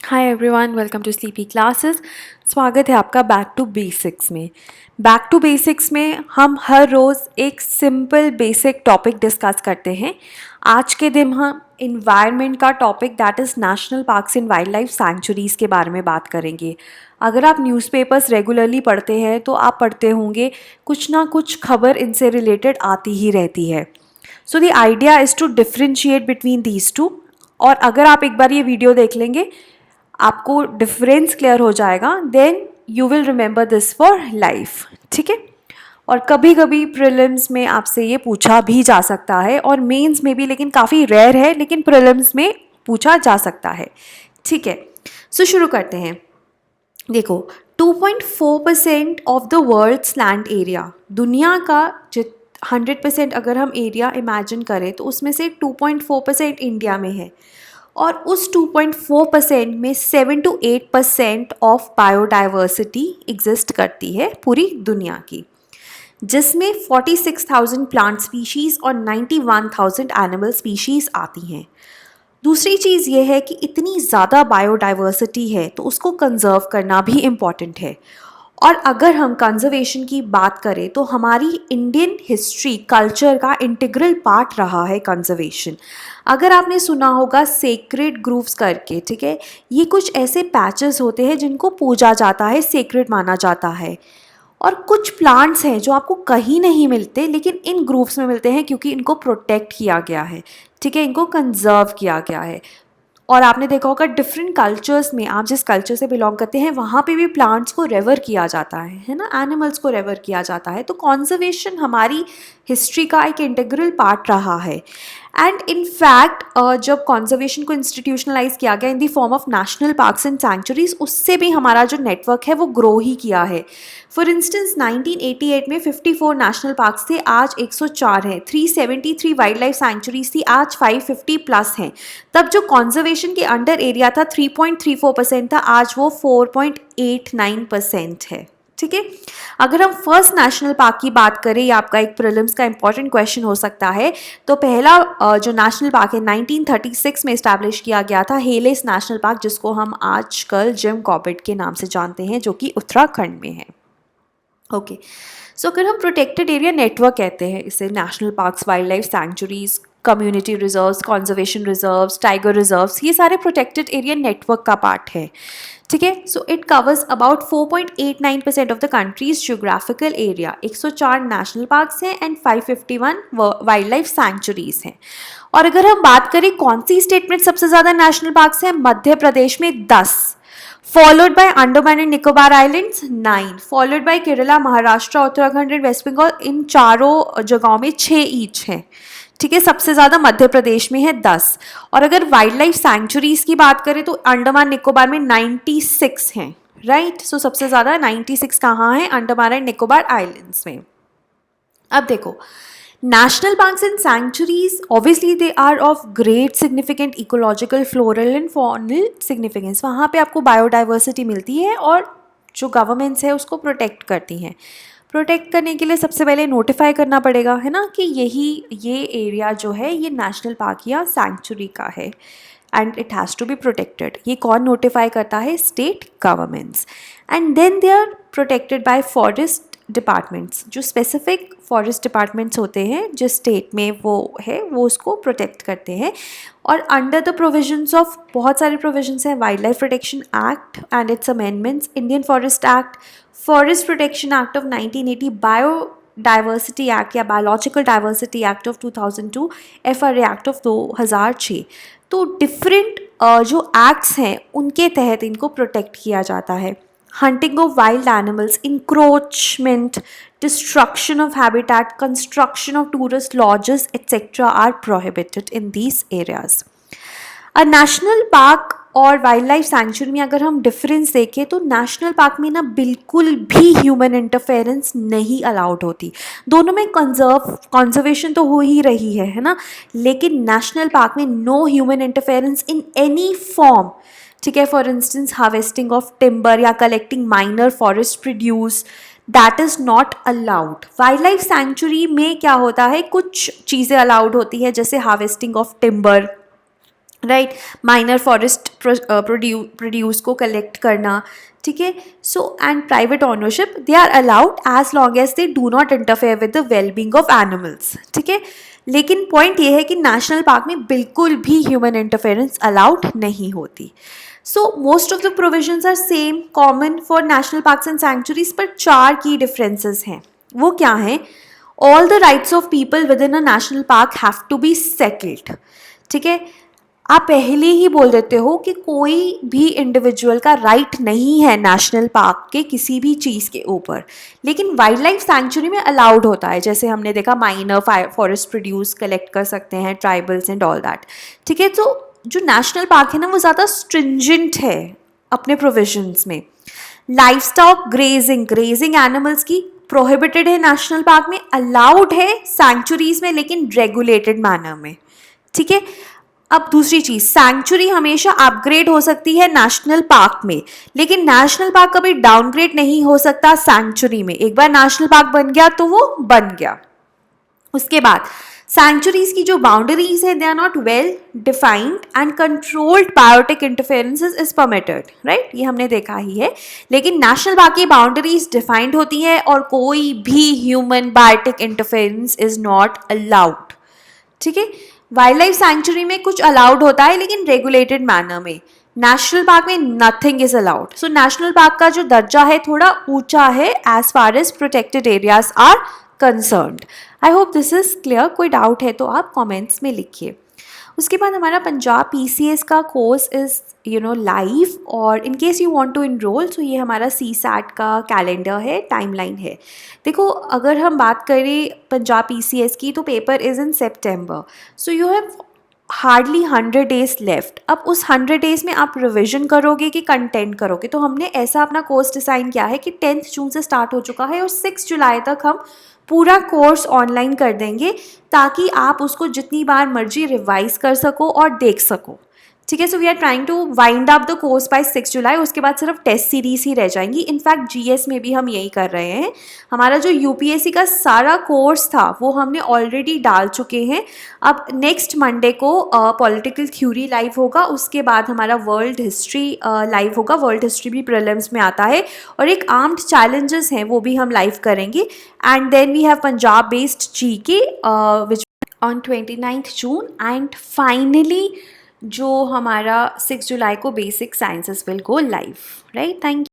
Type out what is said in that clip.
Hi everyone, welcome to sleepy classes. स्वागत है आपका बैक टू बेसिक्स में। बैक टू बेसिक्स में हम हर रोज़ एक सिंपल बेसिक टॉपिक डिस्कस करते हैं। आज के दिन हम इन्वायरमेंट का topic that is national parks and wildlife sanctuaries के बारे में बात करेंगे। अगर आप न्यूज़पेपर्स रेगुलरली पढ़ते हैं तो आप पढ़ते होंगे कुछ ना कुछ खबर इनसे रिलेटेड आती ही रहती है। So the idea is to differentiate between these two. और अगर आप एक बार ये वीडियो देख लेंगे आपको डिफरेंस क्लियर हो जाएगा, then you will remember this for life. ठीक है। और कभी कभी प्रीलिम्स में आपसे ये पूछा भी जा सकता है और मेंस में भी, लेकिन काफ़ी रेयर है, लेकिन प्रीलिम्स में पूछा जा सकता है। ठीक है, सो शुरू करते हैं। देखो, 2.4% of the world's land area, दुनिया का 100% अगर हम एरिया इमेजिन करें तो उसमें से 2.4% इंडिया में है। और उस 2.4% में 7 to 8% ऑफ बायोडाइवर्सिटी एग्जिस्ट करती है पूरी दुनिया की, जिसमें 46,000 प्लांट स्पीशीज़ और 91,000 एनिमल स्पीशीज़ आती हैं। दूसरी चीज़ ये है कि इतनी ज़्यादा बायोडाइवर्सिटी है तो उसको कंजर्व करना भी इम्पॉर्टेंट है। और अगर हम कंजर्वेशन की बात करें तो हमारी इंडियन हिस्ट्री कल्चर का इंटीग्रल पार्ट रहा है कंजर्वेशन। अगर आपने सुना होगा सेक्रेड ग्रूव्स करके, ठीक है, ये कुछ ऐसे पैचेस होते हैं जिनको पूजा जाता है, सेक्रेड माना जाता है। और कुछ प्लांट्स हैं जो आपको कहीं नहीं मिलते लेकिन इन ग्रुप्स में मिलते हैं क्योंकि इनको प्रोटेक्ट किया गया है। ठीक है, इनको कंजर्व किया गया है। और आपने देखा होगा डिफरेंट कल्चर्स में, आप जिस कल्चर से बिलोंग करते हैं वहाँ पे भी प्लांट्स को रेवर किया जाता है ना, एनिमल्स को रेवर किया जाता है। तो कॉन्जर्वेशन हमारी हिस्ट्री का एक इंटीग्रल पार्ट रहा है। एंड इन फैक्ट जब कॉन्जर्वेशन को इंस्टीट्यूशनलाइज किया गया in the form of national parks and sanctuaries, उससे भी हमारा जो नेटवर्क है वो ग्रो ही किया है। फॉर इंस्टेंस 1988 में 54 नेशनल पार्क्स थे, आज 104 हैं। 373 वाइल्ड लाइफ सैंक्चुरीज थी, आज 550 प्लस हैं। तब जो कॉन्जर्वेशन के अंडर एरिया था 3.34% था, आज वो 4.89% है। ठीक है। अगर हम फर्स्ट नेशनल पार्क की बात करें, ये आपका एक प्रीलिम्स का इंपॉर्टेंट क्वेश्चन हो सकता है। तो पहला जो नेशनल पार्क है 1936 में इस्टेब्लिश किया गया था, हेलेस नेशनल पार्क, जिसको हम आजकल जिम कॉर्बेट के नाम से जानते हैं, जो कि उत्तराखंड में है। ओके, सो अगर हम प्रोटेक्टेड एरिया नेटवर्क कहते हैं इसे, national parks, wild life sanctuaries, community reserves, conservation reserves, tiger reserves, ये सारे प्रोटेक्टेड एरिया नेटवर्क का पार्ट है। ठीक है, so it covers about 4.89% of the countries geographical area. 104 national parks हैं एंड 551 वाइल्ड लाइफ सैंक्चुरीज हैं। और अगर हम बात करें कौन सी स्टेट में सबसे ज़्यादा नेशनल पार्क्स हैं, मध्य प्रदेश में 10, followed by Andaman and Nicobar Islands 9, followed by Kerala, Maharashtra, Uttarakhand and West Bengal. इन चारों जगहों में 6 ईच हैं। ठीक है, सबसे ज़्यादा मध्य प्रदेश में है 10। और अगर वाइल्ड लाइफ सैंक्चुरीज की बात करें तो अंडमान निकोबार में 96 हैं। राइट, सो सबसे ज़्यादा 96 कहाँ है, अंडमान एंड निकोबार आइलैंड्स में। अब देखो, national parks and sanctuaries, obviously they are of great significant ecological, floral and faunal significance। वहाँ पे आपको बायोडाइवर्सिटी मिलती है और जो गवर्नमेंट्स है उसको प्रोटेक्ट करती हैं। प्रोटेक्ट करने के लिए सबसे पहले नोटिफाई करना पड़ेगा, है ना, कि ये एरिया जो है ये नेशनल पार्क या सैंक्चुरी का है and it has to be protected. ये कौन नोटिफाई करता है, state governments. And then they are protected by forest departments, जो स्पेसिफिक फॉरेस्ट डिपार्टमेंट्स होते हैं जिस स्टेट में वो है वो उसको प्रोटेक्ट करते हैं। और अंडर द प्रोविजंस ऑफ, बहुत सारे प्रोविजंस हैं, wildlife protection act and its amendments, Indian forest act, forest protection act of 1980, biodiversity act या biological diversity act of 2002, FRA act of 2006। तो डिफरेंट जो एक्ट्स हैं उनके तहत इनको प्रोटेक्ट किया जाता है। hunting of wild animals, encroachment, destruction of habitat, construction of tourist lodges, etc. are prohibited in these areas. A national park और वाइल्ड लाइफ सैंक्चुरी में अगर हम डिफरेंस देखें तो नेशनल पार्क में ना बिल्कुल भी ह्यूमन इंटरफेरेंस नहीं अलाउड होती। दोनों में कंजर्वेशन तो हो ही रही है ना, लेकिन नेशनल पार्क में no human interference in any form. ठीक है, for instance harvesting of timber या collecting minor forest produce, that is not allowed. Wildlife sanctuary में क्या होता है, कुछ चीज़ें अलाउड होती है, जैसे harvesting of timber, right, minor forest produce को कलेक्ट करना, ठीक है। So and private ownership they are allowed as long as they do not interfere with the wellbeing of animals, ठीक है। लेकिन पॉइंट ये है कि नेशनल पार्क में बिल्कुल भी ह्यूमन इंटरफेरेंस अलाउड नहीं होती। So most of the provisions are same common for national parks and sanctuaries, पर 4 की डिफरेंसेस हैं। वो क्या हैं? All the rights of people within a national park have to be settled, ठीक है। आप पहले ही बोल देते हो कि कोई भी इंडिविजुअल का राइट नहीं है नेशनल पार्क के किसी भी चीज़ के ऊपर, लेकिन वाइल्ड लाइफ सैंक्चुरी में अलाउड होता है। जैसे हमने देखा माइनर फॉरेस्ट प्रोड्यूस कलेक्ट कर सकते हैं ट्राइबल्स एंड ऑल दैट, ठीक है। तो जो नेशनल पार्क है ना वो ज़्यादा स्ट्रिंजेंट है अपने प्रोविजंस में। Life stock grazing, grazing animals की प्रोहिबिटेड है नेशनल पार्क में, अलाउड है सैंक्चुरीज में लेकिन रेगुलेटेड मैनर में, ठीक है। अब दूसरी चीज, सैंक्चुरी हमेशा अपग्रेड हो सकती है नेशनल पार्क में, लेकिन नेशनल पार्क कभी डाउनग्रेड नहीं हो सकता सैंक्चुरी में। एक बार नेशनल पार्क बन गया तो वो बन गया। उसके बाद सैंक्चुरीज की जो बाउंड्रीज है they are not well defined and controlled biotic interferences is permitted, right, ये हमने देखा ही है। लेकिन नेशनल पार्क की बाउंड्रीज डिफाइंड होती है और कोई भी human biotic interference is not allowed, ठीक है। वाइल्ड लाइफ सैंक्चुरी में कुछ अलाउड होता है लेकिन रेगुलेटेड मैनर में। नेशनल पार्क में nothing is allowed. So national park का जो दर्जा है थोड़ा ऊंचा है as far as protected areas are concerned. I hope this is clear. कोई डाउट है तो आप कमेंट्स में लिखिए। उसके बाद हमारा पंजाब पीसीएस का कोर्स इज़ लाइव, और in case you want to enroll, so ये हमारा सीसैट का कैलेंडर है, टाइमलाइन है। देखो, अगर हम बात करें पंजाब पीसीएस की तो paper is in September, so you have hardly 100 days left. अब उस 100 डेज में आप रिविजन करोगे कि कंटेंट करोगे, तो हमने ऐसा अपना कोर्स डिज़ाइन किया है कि 10 जून से स्टार्ट हो चुका है और 6 जुलाई तक हम पूरा कोर्स ऑनलाइन कर देंगे, ताकि आप उसको जितनी बार मर्जी रिवाइज कर सको और देख सको, ठीक है। So we are trying to wind up the course by 6 July. उसके बाद सिर्फ टेस्ट सीरीज ही रह जाएंगी। इनफैक्ट जीएस में भी हम यही कर रहे हैं। हमारा जो यूपीएससी का सारा कोर्स था वो हमने ऑलरेडी डाल चुके हैं। अब नेक्स्ट मंडे को पॉलिटिकल थ्योरी लाइव होगा, उसके बाद हमारा वर्ल्ड हिस्ट्री लाइव होगा। वर्ल्ड हिस्ट्री भी प्रीलिम्स में आता है, और एक आर्म्ड चैलेंजेस हैं वो भी हम लाइव करेंगे। And then we have Punjab based GK which on 29th June, and finally जो हमारा 6 जुलाई को basic sciences will go live, right. Thank you.